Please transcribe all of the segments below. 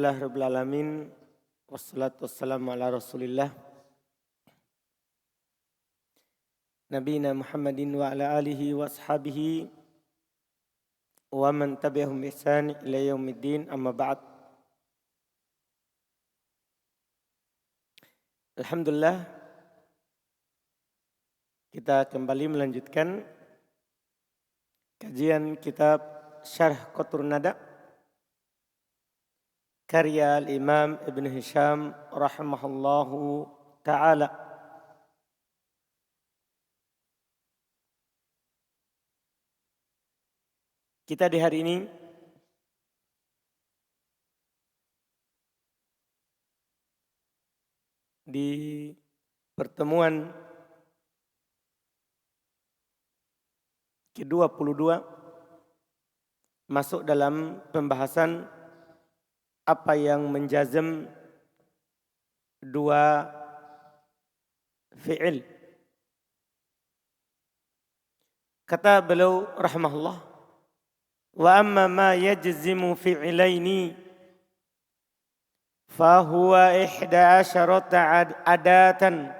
Alhamdulillahirrabbilalamin. Wassalatu wassalamu ala rasulillah. Nabiyina Muhammadin wa ala alihi wa ashabihi wa man tabi'ahum bi ihsan ila yaumiddin, amma ba'd. Alhamdulillah, kita kembali melanjutkan kajian kitab Syarh Qatrun Nada karya Imam Ibn Hisham rahimahullahu ta'ala. Kita di hari ini di pertemuan ke-22 masuk dalam pembahasan apa yang menjazm dua fi'il. Kata beliau rahimahullah, wa amma ma yajzimu fi'ilaini fahuwa 11 adatan.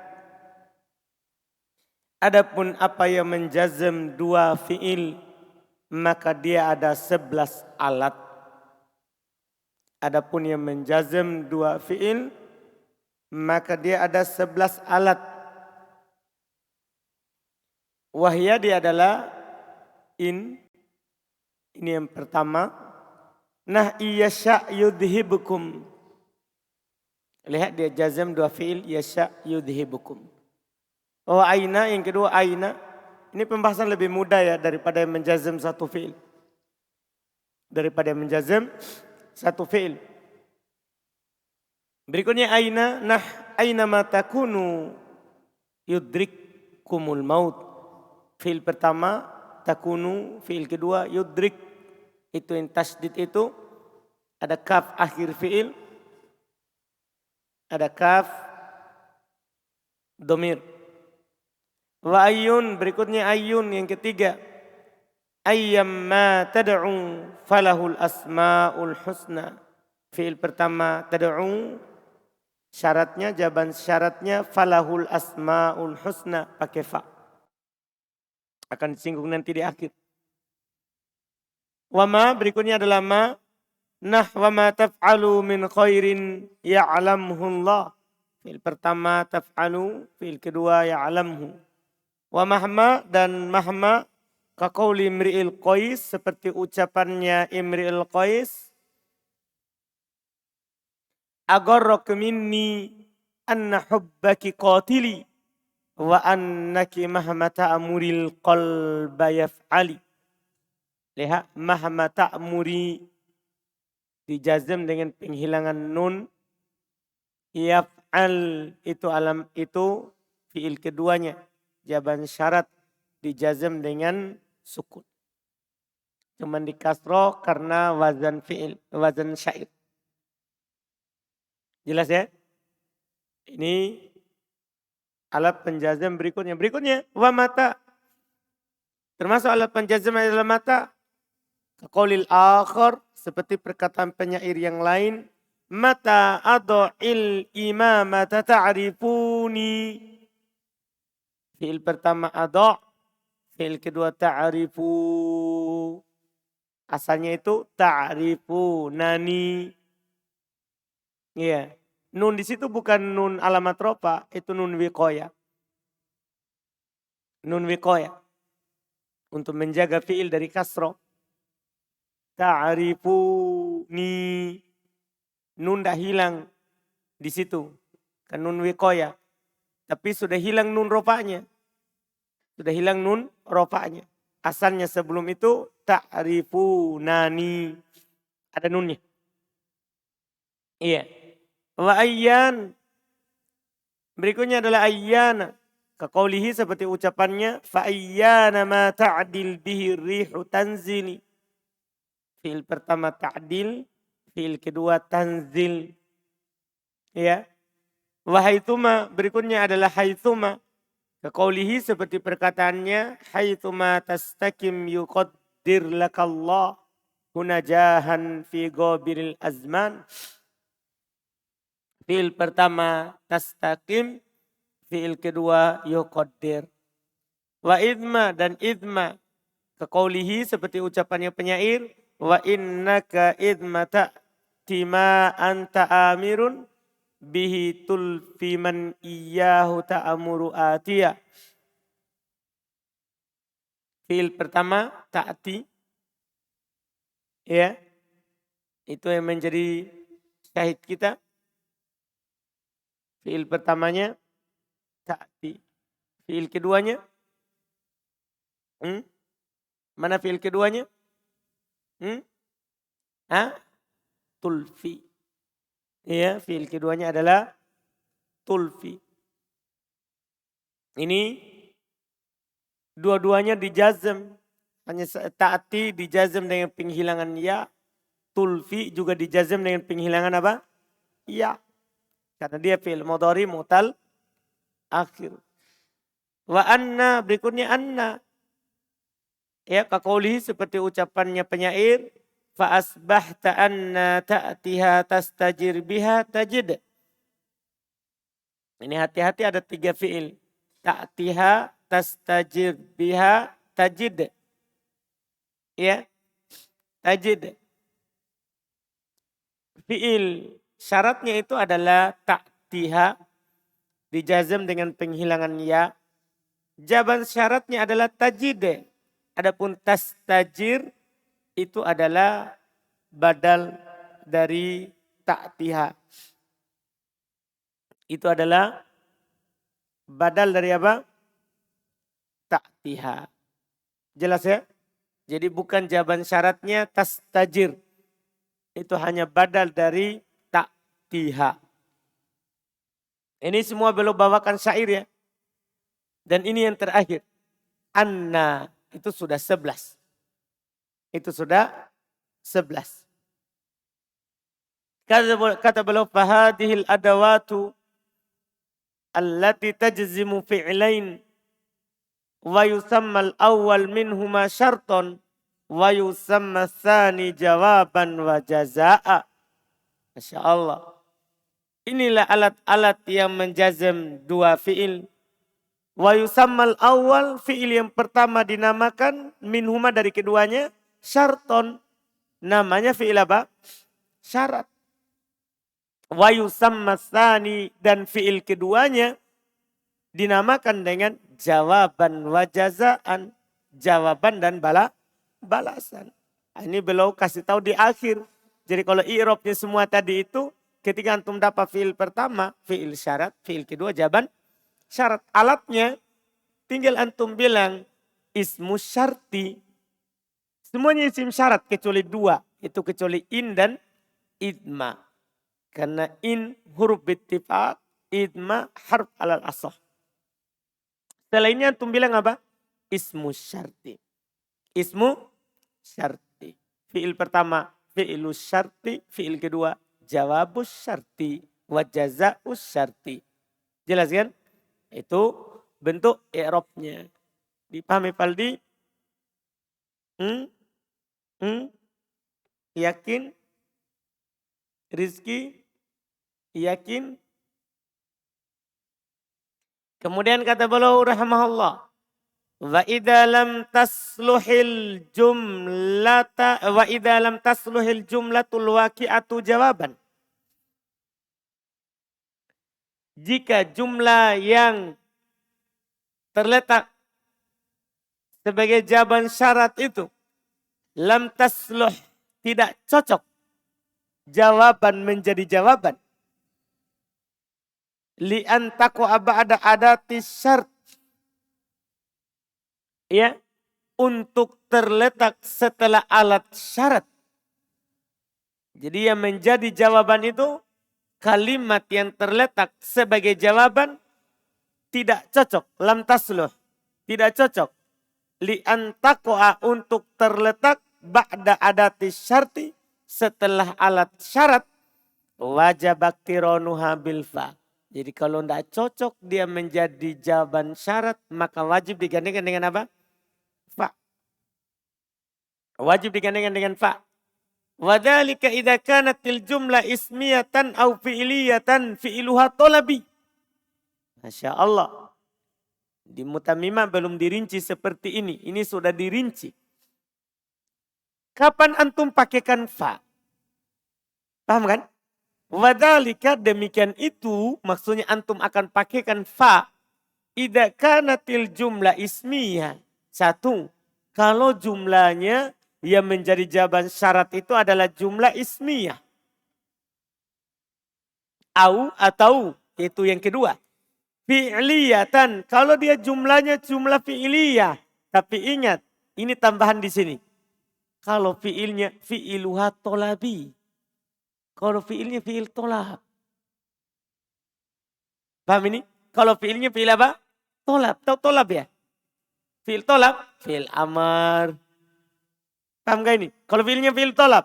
Adapun apa yang menjazm dua fi'il, maka dia ada 11 alat. Adapun yang menjazm dua fi'il, maka dia ada 11 alat. Wahya dia adalah in. Ini yang pertama. Nah yasha yudhibukum. Lihat dia jazm dua fi'il, yasha yudhibukum. Wa aina, yang kedua aina. Ini pembahasan lebih mudah ya daripada yang menjazm satu fi'il. Daripada yang menjazm satu fi'il. Berikutnya aina. Nah aina ma takunu yudrikkumul maut. Fi'il pertama takunu, fi'il kedua yudrik. Itu yang tasdid itu ada kaf akhir fi'il, ada kaf domir. Wa ayyun, berikutnya ayyun yang ketiga. Ayyamma tad'u falahul asma'ul husna. Fi'il pertama tad'u, syaratnya, jawaban syaratnya falahul asma'ul husna, pakai fa. Akan disinggung nanti di akhir. Wa ma, berikutnya adalah ma. Nah wa ma taf'alu min khairin ya'lamhu Allah. Fi'il pertama taf'alu, fi'il kedua ya'lamhu. Wa mahma, dan mahma kaqauli Imri'il Qais, seperti ucapannya Imri'il Qais. Agharrak minni anna hubbaki qatili wa annaki mahma ta'muril qalba yaf'ali. Lihat, mahma ta'muri dijazm dengan penghilangan nun. Yaf'al itu alam, itu fi'il keduanya. Jawaban syarat dijazm dengan sukun. Cuman di kasroh karena wazan fi'il, wazan syair. Jelas ya? Ini alat penjazm berikutnya. Berikutnya wa mata. Termasuk alat penjazm adalah mata. Qaulil akhar, seperti perkataan penyair yang lain. Mata adha'il imamata ta'rifuni. Fi'il pertama adha', fi'il kedua ta'rifu. Asalnya itu ta'rifu nani. Iya. Nun di situ bukan nun alamat rofa, itu nun wiqaya. Nun wiqaya. Untuk menjaga fi'il dari kasroh. Ta'rifuni. Nun dah hilang di situ. Kan nun wiqaya. Tapi sudah hilang nun rofanya. Sudah hilang nun rofanya. Asalnya sebelum itu ta'rifunani. Ada nunnya. Iya. Wa ayyan. Berikutnya adalah ayyana. Kaqaulihi, seperti ucapannya. Fa ayyana ma ta'dil bihi rihu tanzili. Fi'il pertama ta'dil. Fi'il kedua tanzil. Ya. Wa haitsuma, berikutnya adalah haitsuma. Kaqaulihi, seperti perkataannya. Haitsuma tastakim yuqaddir lakallah hunajahan fi ghabiril azman. Fi'il pertama tastaqim, fi'il kedua yuqaddir. Wa idma dan idma kaqaulihi seperti ucapannya penyair, wa innaka idmata tima anta amirun bihi tulfi man iyyahu ta'amuru atiyah. Fi'il pertama ta'ti, ya, itu yang menjadi syahid kita. Fi'il pertamanya ta'ti. Fi'il keduanya, mana fi'il keduanya? Tulfi. Ya, fi'il keduanya adalah tulfi. Ini dua-duanya dijazm. Hanya ta'ti dijazm dengan penghilangan ya. Tulfi juga dijazm dengan penghilangan apa? Ya. Karena dia fi'il mudhari mu'tal akhir. Wa anna, berikutnya anna. Ya, kaqaulihi seperti ucapannya penyair, fa asbahta anna ta'tiha tastajir biha tajid. Ini hati-hati ada 3 fi'il. Ta'tiha tastajir biha tajid. Ya, tajid. Fi'il syaratnya itu adalah ta'tiha dijazm dengan penghilangan ya. Jawaban syaratnya adalah tajid. Adapun tastajir itu adalah badal dari ta'tiha. Itu adalah badal dari apa? Ta'tiha. Jelas ya? Jadi bukan jawaban syaratnya tastajir. Itu hanya badal dari ta'tiha. Ini semua belum bawakan syair ya. Dan ini yang terakhir. Anna. Itu sudah 11. Itu sudah 11. Kata beliau, fahadihil adawatu allati tajzimu fi'lain wa yusamma al-awwal minhuma syarton wa yusamma tsani jawaban wa jazaa. Masya Allah. Inilah alat-alat yang menjazm dua fi'il. Wa yusammal awal, fi'il yang pertama dinamakan minhuma dari keduanya syarton. Namanya fi'il apa? Syarat. Wa yusamma tsani, dan fi'il keduanya dinamakan dengan jawaban wa jazaan. Jawaban dan balasan. Ini beliau kasih tahu di akhir. Jadi kalau i'rabnya semua tadi itu ketika antum dapat fi'il pertama, fi'il syarat, fi'il kedua jawaban syarat. Alatnya tinggal antum bilang ismu syarti. Semuanya isim syarat kecuali 2. Itu kecuali in dan idma. Karena in huruf bittifaq, idma harf alal asah. Selainnya antum bilang apa? Ismu syarti. Ismu syarti. Fi'il pertama fi'ilus syarti, fi'il kedua jawabus syarti wa jazaus syarti. Jelas kan? Itu bentuk i'rabnya. Dipahami Paldi? Yakin? Rizki? Yakin? Kemudian kata beliau rahimahullah, wa idza lam tasluhil jumlatul waqi'atu jawaban. Jika jumlah yang terletak sebagai jawaban syarat itu lam tasluh, tidak cocok jawaban menjadi jawaban, li'an taqwa ba'da adati syart, ya, untuk terletak setelah alat syarat. Jadi yang menjadi jawaban itu kalimat yang terletak sebagai jawaban tidak cocok. Lam tasluh, tidak cocok. Li'an taqwa, untuk terletak ba'da adati syarti, setelah alat syarat. Wajib iqtiranuha bil fa. Jadi kalau tidak cocok dia menjadi jawaban syarat, maka wajib digandengkan dengan apa? Fa. Wajib digandengkan dengan fa. Wadhalika idza kanatil jumlah ismiyatan au fi'liyatan fi'luha talabi. Masya Allah. Di Mutamimah belum dirinci seperti ini. Ini sudah dirinci. Kapan antum pakaikan fa? Paham kan? Wadhalika demikian itu maksudnya antum akan pakaikan fa. Idza kanatil jumlah ismiyah. Satu. Kalau jumlahnya yang menjadi jawaban syarat itu adalah jumlah ismiyah. Atau itu yang kedua. Fi'liyatan. Kalau dia jumlahnya jumlah fi'liyah. Tapi ingat, ini tambahan di sini. Kalau fi'ilnya fi'iluha tolabi. Kalau fi'ilnya fi'il tolab. Paham ini? Kalau fi'ilnya fi'il apa? Tolab. Tahu tolab ya? Fi'il tolab. Fi'il amar. Paham gak ini? Kalau fi'ilnya fi'il tolab.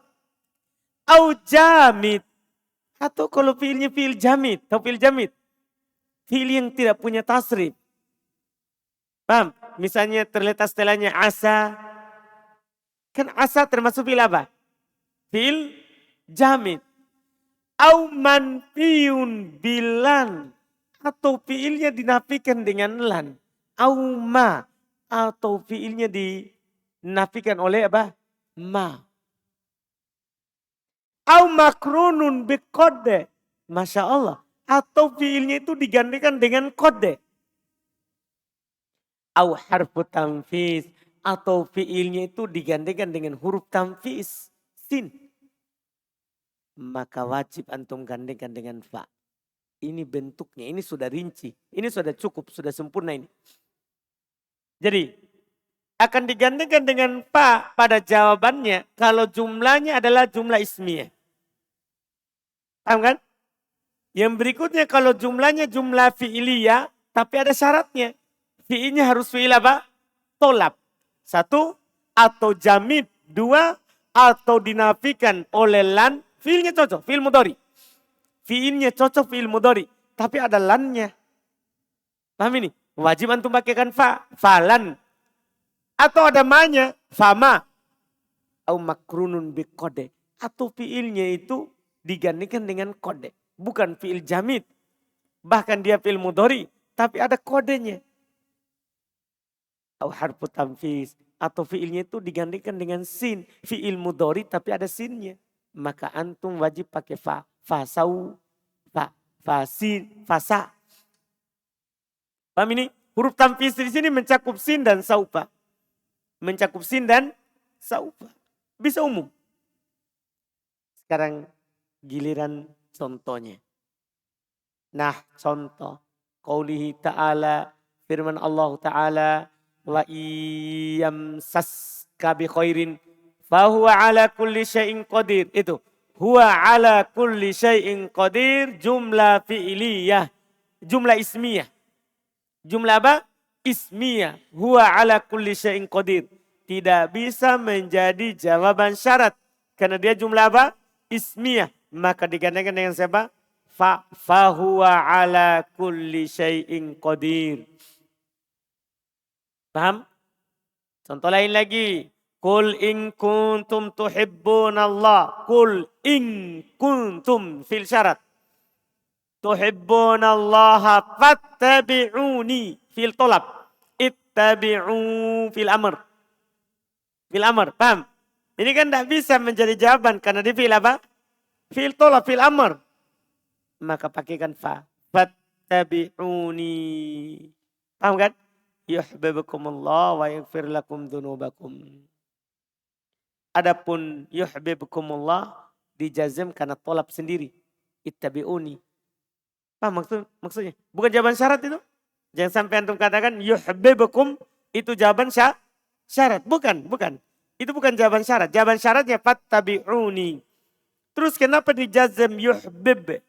Au jamid. Atau kalau fi'ilnya fi'il jamid. Tahu fi'il jamid? Fi'il yang tidak punya tasrif. Paham? Misalnya terletak setelahnya asa. Kan asa termasuk fi'il apa? Fi'il jamid. Au manfiyun bilan. Atau fi'ilnya dinafikan dengan lan. Au ma. Atau fi'ilnya dinafikan oleh apa? Ma. Au makrunun biqodde. Masya Allah. Atau fi'ilnya itu digantikan dengan kode. Au harfu tamfiz. Atau fi'ilnya itu digantikan dengan huruf tamfiz. Sin. Maka wajib antum gantikan dengan fa. Ini bentuknya, ini sudah rinci. Ini sudah cukup, sudah sempurna ini. Jadi akan digantikan dengan fa pada jawabannya kalau jumlahnya adalah jumlah ismiyah. Paham kan? Yang berikutnya kalau jumlahnya jumlah fi'iliyah tapi ada syaratnya. Fi'ilnya harus fi'il apa? Tolab. Satu, atau jamid. Dua, atau dinafikan oleh lan. Fi'ilnya cocok, fi'il mudhari. Fi'ilnya cocok, fi'il mudhari. Tapi ada lannya. Paham ini? Wajib antum pakaikan fa. Falan. Atau ada manya, fama. Au makrunun bi kode. Atau fiilnya itu digantikan dengan kode. Bukan fiil jamid. Bahkan dia fiil mudhari. Tapi ada kodenya. Au harfu tamfiz. Atau fiilnya itu digantikan dengan sin. Fiil mudhari tapi ada sinnya. Maka antum wajib pakai fa. Fasau. Fa. Fasin. Fasa. Paham ini? Huruf tamfiz di sini mencakup sin dan saufa. Mencakup sin dan saufa. Bisa umum. Sekarang giliran contohnya. Nah contoh. Qaulihi ta'ala. Firman Allah Ta'ala. Wa iyam saska bi khairin. Fahuwa ala kulli syai'in qadir. Itu. Huwa ala kulli syai'in qadir. Jumlah fi'iliyah. Jumlah ismiyah. Jumlah apa? Ismiyah. Huwa ala kulli syai'in qadir. Tidak bisa menjadi jawaban syarat. Karena dia jumlah apa? Ismiyah. Maka digantikan dengan siapa? Fahuwa ala kulli syai'in qadir. Paham? Contoh lain lagi. Qul in kuntum tuhibbunallah. Qul in kuntum fil syarat. Tuhibbunallaha fattabi'uni fil tolab. Ittabi'u fil amr. Fil amr, paham? Ini kan tidak bisa menjadi jawaban karena di fil apa? Fil tolab, fil amr. Maka pakaikan fa. Fattabi'uni. Paham kan? Yuhibbukumullah wa yaghfir lakum dzunubakum. Adapun yuhibbukumullah dijazam karena tolab sendiri. Ittabi'uni. Paham maksudnya? Bukan jawaban syarat itu. Jangan sampai antum katakan yuhibbukum itu jawaban syarat. Bukan. Itu bukan jawaban syarat. Jawaban syaratnya fattabi'uni. Terus kenapa dijazam yuhbib?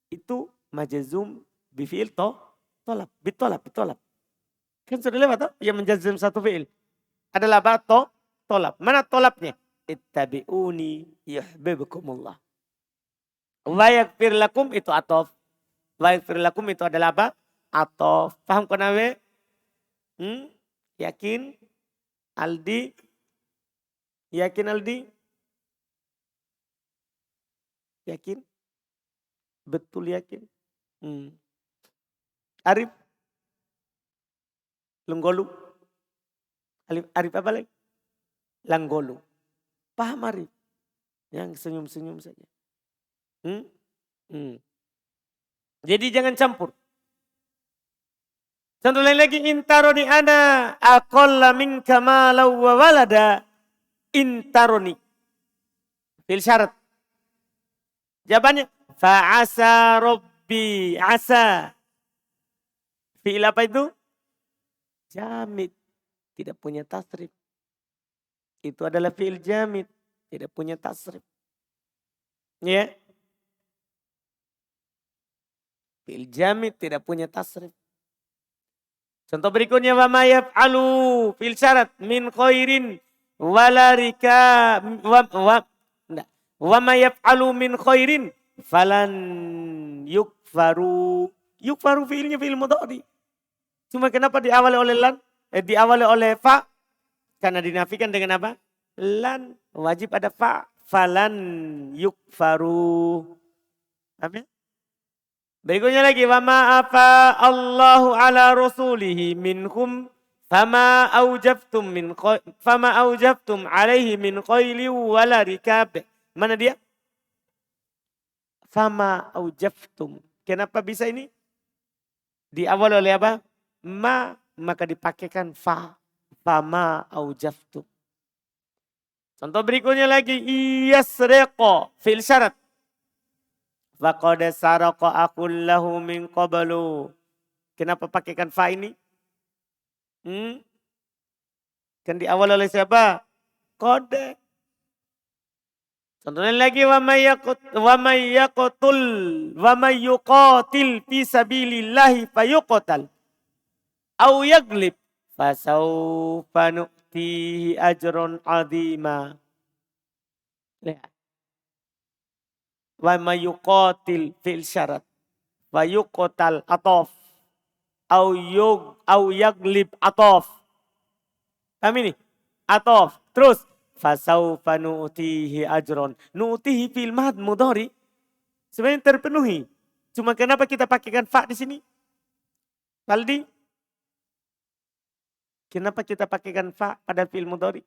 Itu majazum bifi'il tolab. Bitolab. Kan sudah lewat toh? Yang menjazam satu fi'il. Adalah apa? Tolab. Mana tolabnya? Ittabi'uni yuhibbukumullah. Wa yaghfir lakum itu atof. Wa yaghfir lakum itu adalah apa? Atof. Paham konawe? Yakin? Aldi? Yakin Aldi? Yakin? Betul yakin? Arif? Lenggolu? Arif apa lagi? Langgolu. Paham Arif? Yang senyum-senyum saja. Jadi jangan campur. Contoh lain lagi, intaroni ana aqalla minka malau wa walada. Intaroni. Fil syarat. Jawabannya, fa'asa rabbi asa. Fi'il apa itu? Jamid. Tidak punya tasrif. Itu adalah fi'il jamid. Tidak punya tasrif. Ya. Fi'il jamid tidak punya tasrif. Contoh berikutnya, wa ma yaf'alu fil syarat min khairin wala rika wa ma yaf'alu min khairin falan yukfaru. Yukfaru fi'ilnya fi'il mudhari. Cuma kenapa diawali oleh lan? Diawali oleh fa? Karena dinafikan dengan apa? Lan. Wajib ada fa. Falan yukfaru. Apa? Berikutnya lagi, wa ma afa Allahu ala rasulihi minkum fama aujabtum alaihi min qaili wala rikab. Mana dia? Fama aujabtum. Kenapa bisa ini? Di awal oleh apa? Ma, maka dipakaikan fa. Fama aujabtum. Contoh berikutnya lagi, iyasriqo fil syarat. Faqad saraqa aqul lahu min qablu. Kenapa pakaikan fa ini? Kan di awal oleh siapa? Qad. Contohnya lagi, wa may yuqatil fi sabilillahi fayuqtal aw yaglib fasawfa nu'tihi ajran 'azima. Lihat. Wa may yuqatil fil syarat wa yuqtal atof au yaglib atof. Paham ini? Atof. Terus fasaufa nu'tihi ajron. Nu'tihi fil mad mudhari sebenarnya terpenuhi. Cuma kenapa kita pakaikan fa di sini? Faldi? Kenapa kita pakaikan fa pada fil mudhari?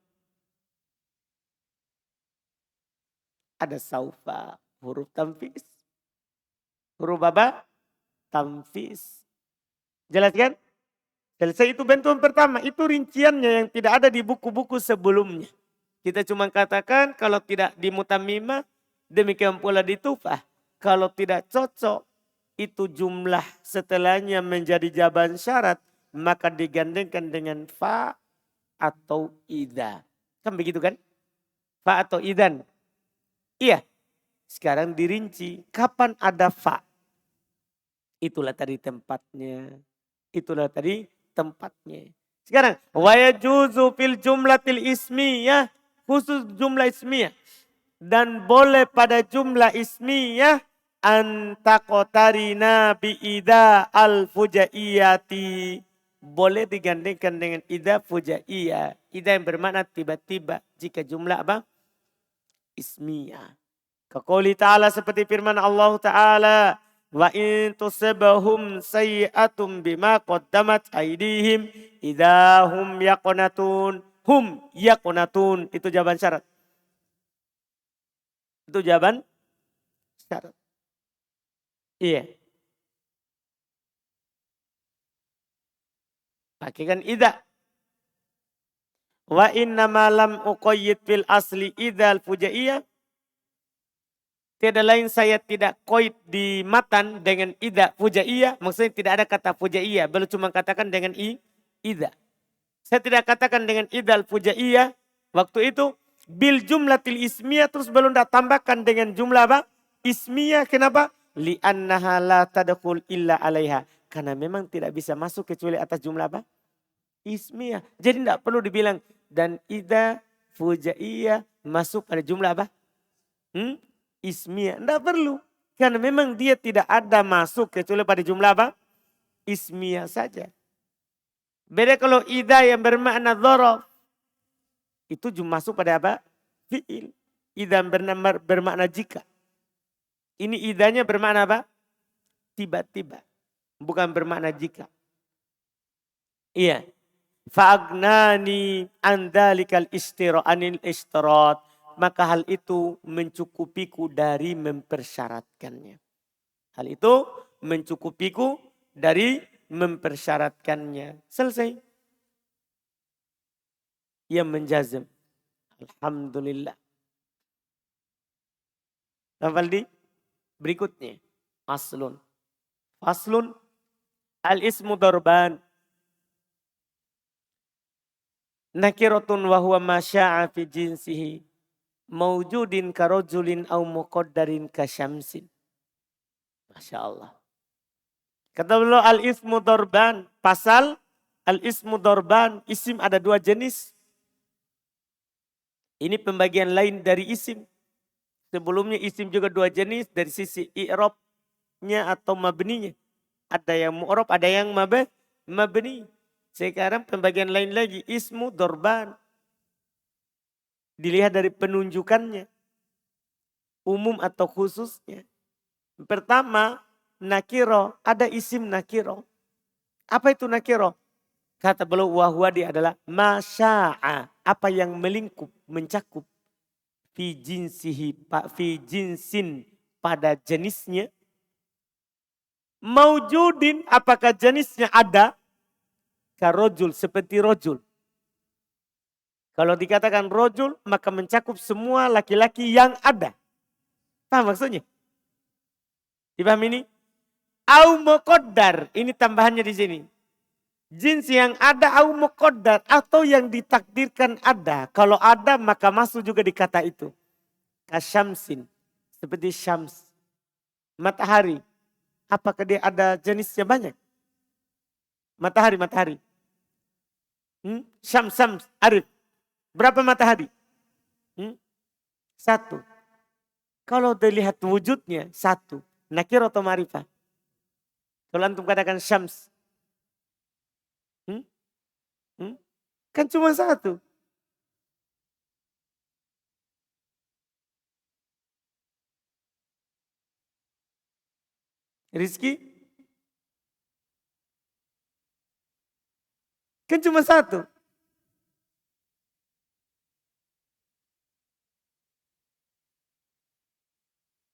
Ada saufa. Huruf tamfiz. Huruf apa? Tamfiz. Jelas kan? Selesai itu bentukan pertama. Itu rinciannya yang tidak ada di buku-buku sebelumnya. Kita cuma katakan kalau tidak di mutamimah, demikian pula di tufah. Kalau tidak cocok, itu jumlah setelahnya menjadi jawaban syarat. Maka digandengkan dengan fa atau idha. Kan begitu kan? Fa atau idhan. Iya. Sekarang dirinci, kapan ada fa? Itulah tadi tempatnya. Itulah tadi tempatnya. Sekarang, wa yajuzu fil jumlatil ismiyah, khusus jumlah ismiyah. Dan boleh pada jumlah ismiyah, antaqotarina bi'idha al-fujaiyati. Boleh digandingkan dengan idha fujaiyah. Idha yang bermakna tiba-tiba. Jika jumlah apa? Ismiyah. Kaqouli ta'ala seperti firman Allah Ta'ala. Wa in tusibahum sayyi'atum bima qaddamat aydihim idahum yaqnatun. Hum yaqnatun. Itu jawaban syarat. Itu jawaban syarat. Iya. Pakaikan idha. Wa innama lam uqayyid fil asli idhal fujaiyah. Tiada lain saya tidak koid di matan dengan idha fujaiyah. Maksudnya tidak ada kata fujaiyah. Belum cuma katakan dengan idha. Saya tidak katakan dengan idhal fujaiyah. Waktu itu bil jumlatil ismiyah. Terus belum tambahkan dengan jumlah apa? Ismiyah. Kenapa? Li'annaha la tadkhul illa alaiha. Karena memang tidak bisa masuk kecuali atas jumlah apa? Ismiyah. Jadi tidak perlu dibilang. Dan idha fujaiyah masuk pada jumlah apa? Ismiyah. Tidak perlu. Karena memang dia tidak ada masuk kecuali pada jumlah apa? Ismiyah saja. Beda kalau idha yang bermakna dhorof. Itu masuk pada apa? Fi'il. Idha bermakna jika. Ini idanya bermakna apa? Tiba-tiba. Bukan bermakna jika. Iya. Fa'agnani andalikal anil istirat. Maka hal itu mencukupiku dari mempersyaratkannya. Hal itu mencukupiku dari mempersyaratkannya. Selesai. Ia menjazam. Alhamdulillah. Lafaldi berikutnya. Aslun. Aslun. Al-ismu darban. Nakiratun wa huwa ma sya'a fi jinsihi. Mawjudin karojulin au muqaddarin kasyamsin. Masya Allah. Kata beliau al-ismu darban. Pasal al-ismu darban. Isim ada dua jenis. Ini pembagian lain dari isim. Sebelumnya isim juga dua jenis dari sisi i'rabnya atau mabninya. Ada yang mu'rab, ada yang mabni. Sekarang pembagian lain lagi ismu darban. Dilihat dari penunjukannya. Umum atau khususnya. Pertama, nakiro. Ada isim nakiro. Apa itu nakiro? Kata beliau wahwadi adalah masya'a. Apa yang melingkup, mencakup. Fi jinsin pada jenisnya. Maujudin apakah jenisnya ada? Karojul seperti rojul. Kalau dikatakan rojul maka mencakup semua laki-laki yang ada. Paham maksudnya? Dipahami ini? Au muqaddar. Ini tambahannya di sini. Jins yang ada au muqaddar. Atau yang ditakdirkan ada. Kalau ada maka masuk juga di kata itu. Kasyamsin. Seperti syams. Matahari. Apakah dia ada jenisnya banyak? Matahari. Syams, arif. Berapa matahari? Satu. Kalau dilihat wujudnya, satu. Nakir atau ma'rifah? Kalau antum katakan syams. Kan cuma satu. Rizki? Kan cuma satu.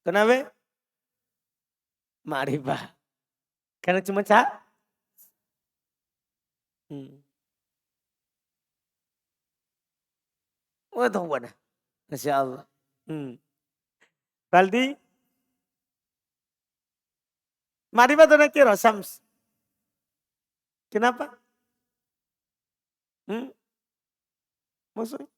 Kenapa? Ma'rifah. Karena cuma Waduh, wadah. Masya Allah. Baldi? Ma'rifah atau nakirah? Syams. Kenapa? Maksudnya?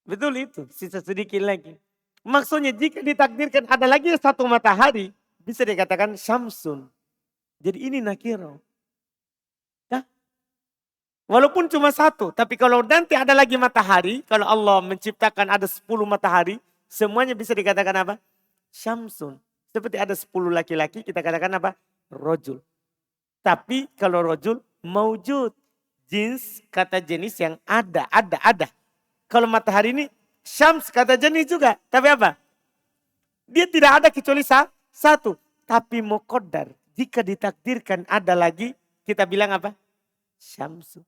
Betul itu, sisa sedikit lagi. Maksudnya jika ditakdirkan ada lagi satu matahari, bisa dikatakan syamsun. Jadi ini nakiro. Ya? Walaupun cuma satu, tapi kalau nanti ada lagi matahari, kalau Allah menciptakan ada 10 matahari, semuanya bisa dikatakan apa? Syamsun. Seperti ada 10 laki-laki, kita katakan apa? Rojul. Tapi kalau rojul, maujud. Jins, kata jenis yang ada. Kalau matahari ini syams kata jenis juga. Tapi apa? Dia tidak ada kecuali satu. Tapi muqaddar. Jika ditakdirkan ada lagi. Kita bilang apa? Syamsu.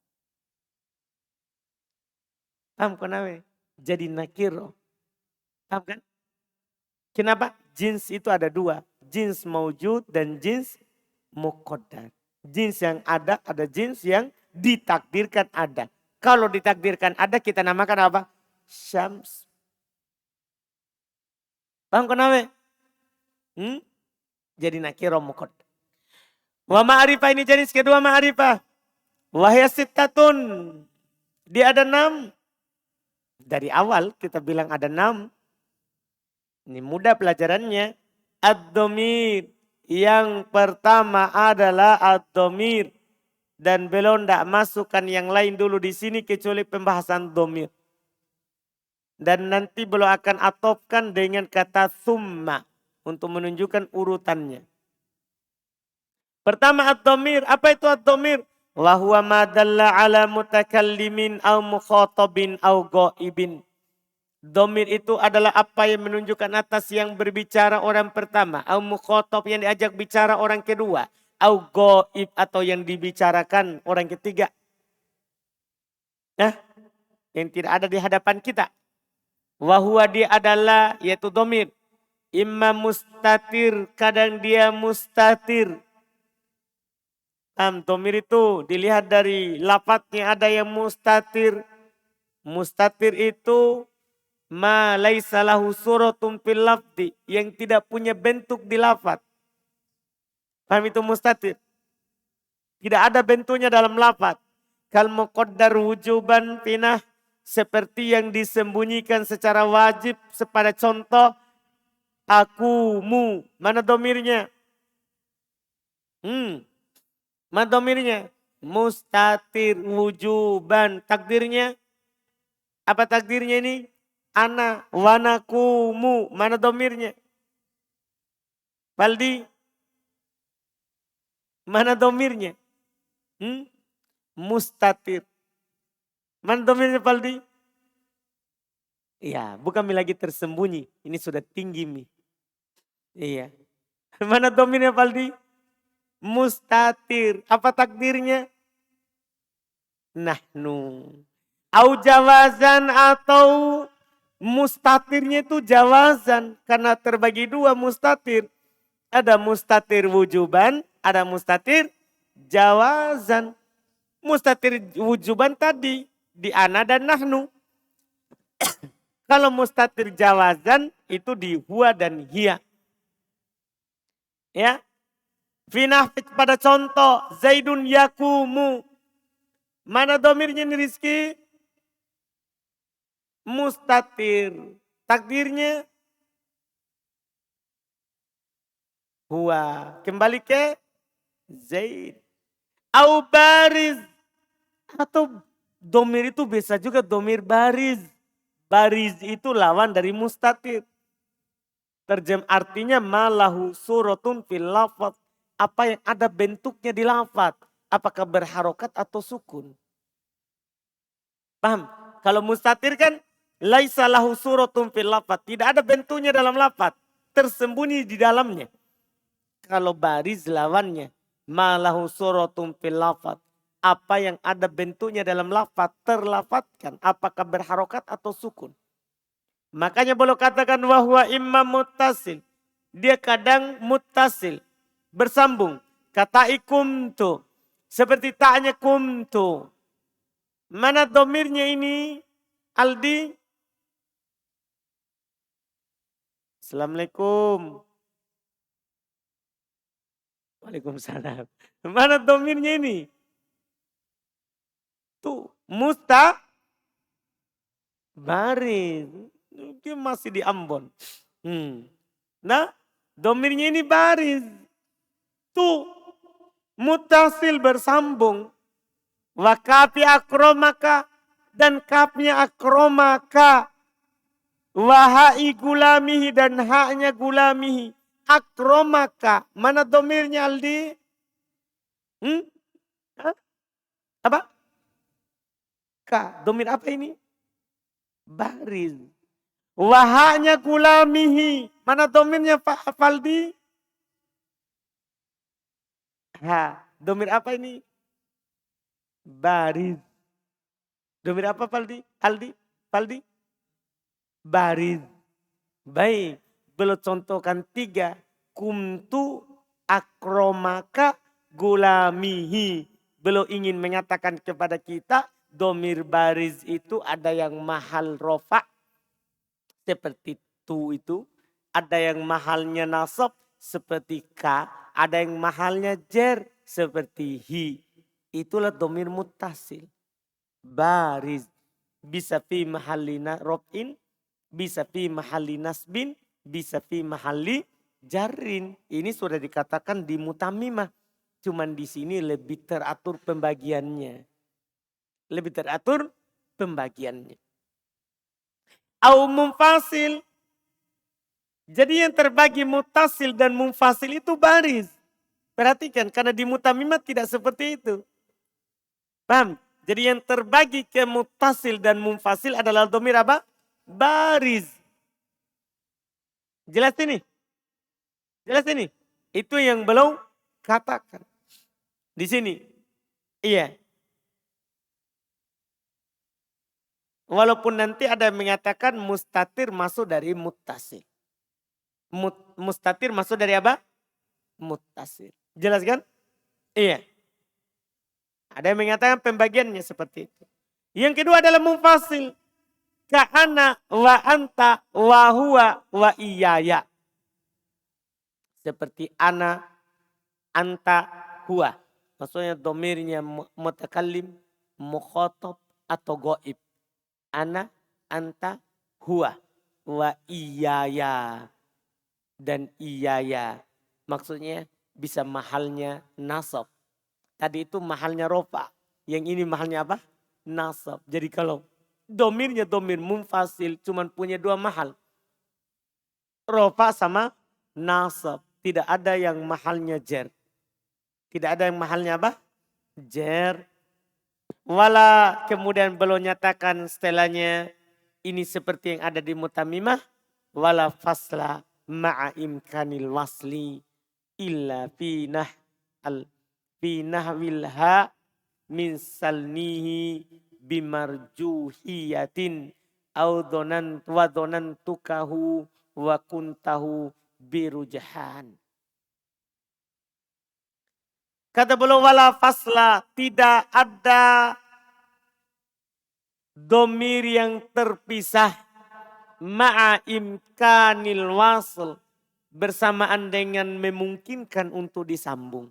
Paham kenapa? Jadi nakiro. Paham kan? Kenapa? Jins itu ada dua. Jins maujud dan jins muqaddar. Jins yang ada jins yang ditakdirkan ada. Kalau ditakdirkan ada kita namakan apa? Syams. Paham kenapa? Jadi nakiro muqaddar. Wa ma'rifah ini jenis kedua ma'rifah. Wahya sittatun. Dia ada 6. Dari awal kita bilang ada 6. Ini mudah pelajarannya. Ad-dhamir. Yang pertama adalah ad-dhamir. Dan belum tidak masukkan yang lain dulu di sini kecuali pembahasan dhamir. Dan nanti beliau akan atofkan dengan kata summa. Untuk menunjukkan urutannya. Pertama ad-dhamir. Apa itu ad-dhamir? Wa huwa ma dalla ala mutakallimin au mukhatabin au ghaibin. Domir itu adalah apa yang menunjukkan atas yang berbicara orang pertama. Au mukhatab yang diajak bicara orang kedua. Au ghaib atau yang dibicarakan orang ketiga. Nah, yang tidak ada di hadapan kita. Wahuwa dia adalah yaitu domir. Imma mustatir, kadang dia mustatir. Domir itu dilihat dari lafadznya ada yang mustatir. Mustatir itu ma laisa lahu suratun fil lafzi, yang tidak punya bentuk di lafaz. Paham itu mustatir? Tidak ada bentuknya dalam lafaz. Kal muqaddar wujuban finah, seperti yang disembunyikan secara wajib pada contoh akumu. Mana domirnya? Mana domirnya? Mustatir wujuban. Takdirnya? Apa takdirnya ini? Ana wanakumu. Mana domirnya? Paldi? Mana domirnya? Mustatir. Mana domirnya Paldi? Iya, bukan lagi tersembunyi. Ini sudah tinggi mi. Iya. Mana domirnya Paldi? Mustatir. Apa takdirnya? Nahnu. Au jawazan atau mustatirnya itu jawazan. Karena terbagi dua mustatir. Ada mustatir wujuban, ada mustatir jawazan. Mustatir wujuban tadi di ana dan nahnu. Kalau mustatir jawazan itu di huwa dan hiya. Ya. Finah pada contoh Zaidun yakumu. Mana domirnya nih Rizki? Mustatir. Takdirnya huwa. Kembali ke Zaid. Au bariz. Atau domir itu bisa juga domir bariz. Bariz itu lawan dari mustatir. Artinya malahu suratun fil lafaz. Apa yang ada bentuknya di lafaz. Apakah berharokat atau sukun. Paham? Kalau mustatir kan laisa lahu suratun fil lafaz. Tidak ada bentuknya dalam lafaz. Tersembunyi di dalamnya. Kalau bariz lawannya malahu suratun fil lafaz. Apa yang ada bentuknya dalam lafaz terlafatkan. Apakah berharokat atau sukun. Makanya boleh katakan wahwa imam muttasil. Dia kadang muttasil. Bersambung. Kata ikumtu. Seperti taknya kumtu. Mana domirnya ini? Aldi? Assalamualaikum. Waalaikumsalam. Mana domirnya ini? Tuh, baris. Dia masih di Ambon. Nah, domirnya ini baris. Tuh, mutasil bersambung. Wakapi akromaka. Dan kapnya akromaka. Wahai gulamihi dan haknya gulamihi. Akromaka. Mana domirnya Aldi? Apa? Ka. Domir apa ini? Baris. Wahaknya gulamihi. Mana domirnya Pak Faldi? Domir apa ini? Baris. Domir apa Faldi? Faldi? Baris. Baik. Belum contohkan 3. Kumtu akromaka gulamihi. Belum ingin menyatakan kepada kita. Domir baris itu ada yang mahal rofa. Seperti tu itu. Ada yang mahalnya nasab. Seperti ka. Ada yang mahalnya jer. Seperti hi. Itulah domir muttasil. Baris. Bisa fi mahallina rob'in. Bisa fi mahalli nasbin. Bisa fi mahalli jarrin. Ini sudah dikatakan di mutamimah. Cuman di sini lebih teratur pembagiannya. Lebih teratur pembagiannya. Au munfasil. Jadi yang terbagi mutasil dan munfasil itu baris. Perhatikan karena di mutamimah tidak seperti itu. Paham? Jadi yang terbagi ke muttasil dan munfasil adalah dhamir apa? Bariz. Jelas ini? Jelas ini? Itu yang belum katakan. Di sini. Iya. Walaupun nanti ada yang mengatakan mustatir masuk dari muttasil. Mustatir masuk dari apa? Muttasil. Jelas kan? Iya. Ada yang mengatakan pembagiannya seperti itu. Yang kedua adalah munfasil. Ka'ana wa anta wa huwa wa iyaya. Seperti ana, anta, huwa. Maksudnya domirnya mutakallim, mukhatab atau goib. Ana, anta, huwa, wa iyaya. Dan iyaya. Maksudnya bisa mahalnya nasab. Tadi itu mahalnya rofa. Yang ini mahalnya apa? Nasab. Jadi kalau domirnya domir munfasil cuman punya dua mahal. Rofa sama nasab. Tidak ada yang mahalnya jer. Tidak ada yang mahalnya apa? Jer. Wala kemudian belum nyatakan setelahnya ini seperti yang ada di mutamimah. Wala fasla ma'a imkanil wasli illa fi nahwilha min salnihi bimarjuhiyatin au donantukahu wa kuntahu birujahan. Kata beliau wala fasla, tidak ada domir yang terpisah ma'a imkanil wasl bersamaan dengan memungkinkan untuk disambung.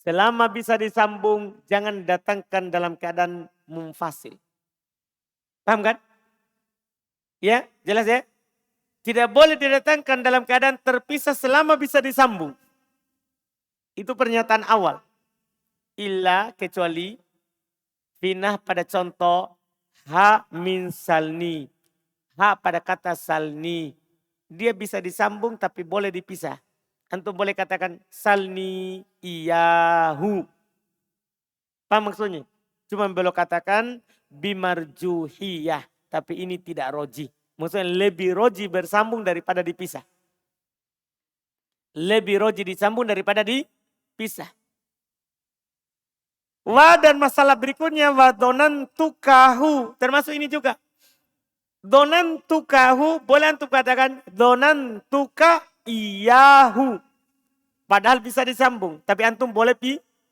Selama bisa disambung jangan datangkan dalam keadaan munfasil. Paham kan? Ya, jelas ya? Tidak boleh didatangkan dalam keadaan terpisah selama bisa disambung. Itu pernyataan awal. Illa kecuali finah pada contoh ha min salni. Ha pada kata salni. Dia bisa disambung tapi boleh dipisah. Antum boleh katakan salni iyahu. Apa maksudnya? Cuma belum katakan bimarjuhiyah. Tapi ini tidak roji. Maksudnya lebih roji bersambung daripada dipisah. Lebih roji disambung daripada dipisah. Wa dan masalah berikutnya wa donan tukahu. Termasuk ini juga. Donan tukahu boleh antum katakan donan tuka iyahu. Padahal bisa disambung. Tapi antum boleh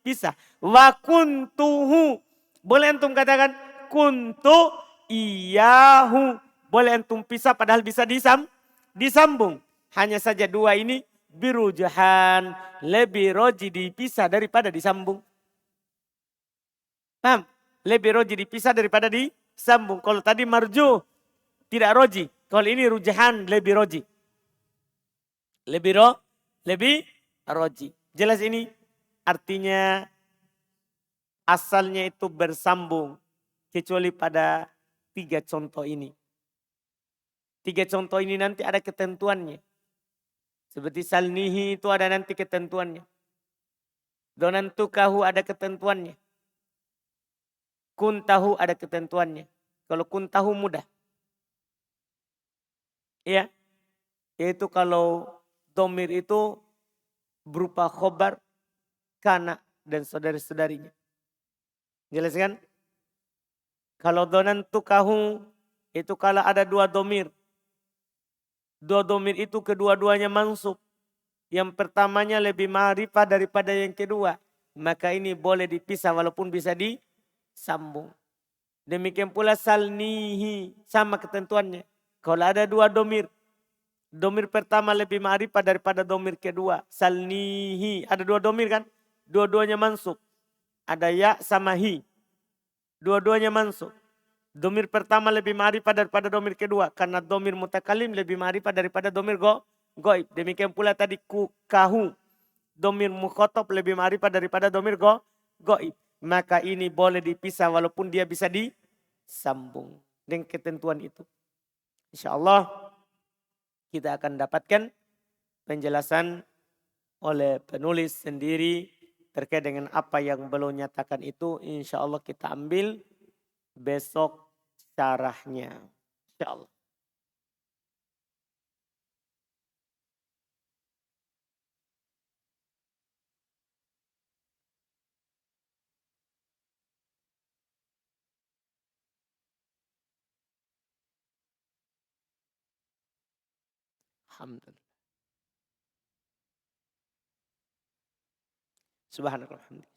pisah. Wa kuntuhu. Boleh antum katakan kuntu iyahu. Boleh antum pisah padahal bisa disambung. Hanya saja dua ini birujahan. Lebih roji dipisah daripada disambung. Paham? Lebih roji dipisah daripada disambung. Kalau tadi marju tidak roji. Kalau ini rujahan lebih roji. Lebih roji. Jelas ini? Artinya asalnya itu bersambung. Kecuali pada 3 contoh ini. 3 contoh ini nanti ada ketentuannya. Seperti salnihi itu ada nanti ketentuannya. Donantukahu ada ketentuannya. Kuntahu ada ketentuannya. Kalau kuntahu mudah. Ya. Yaitu kalau domir itu berupa khobar, kana dan saudara-saudarinya. Jelas kan? Kalau donantukahu itu kalau ada 2 domir. 2 domir itu kedua-duanya mansub. Yang pertamanya lebih ma'rifah daripada yang kedua. Maka ini boleh dipisah walaupun bisa disambung. Demikian pula salnihi. Sama ketentuannya. Kalau ada 2 domir. Domir pertama lebih ma'rifah daripada domir kedua. Salnihi. Ada 2 domir kan? Dua-duanya mansub. Ada ya sama hi. Dua-duanya mansub. Domir pertama lebih ma'rifah daripada domir kedua. Karena domir mutakalim lebih ma'rifah daripada domir goib. Demikian pula tadi kahu. Domir mukhotob lebih ma'rifah daripada domir goib. Maka ini boleh dipisah walaupun dia bisa disambung. Dengan ketentuan itu. InsyaAllah kita akan dapatkan penjelasan oleh penulis sendiri terkait dengan apa yang beliau nyatakan itu insya Allah kita ambil besok syarahnya. Insya Allah. Alhamdulillah. Subhanallah.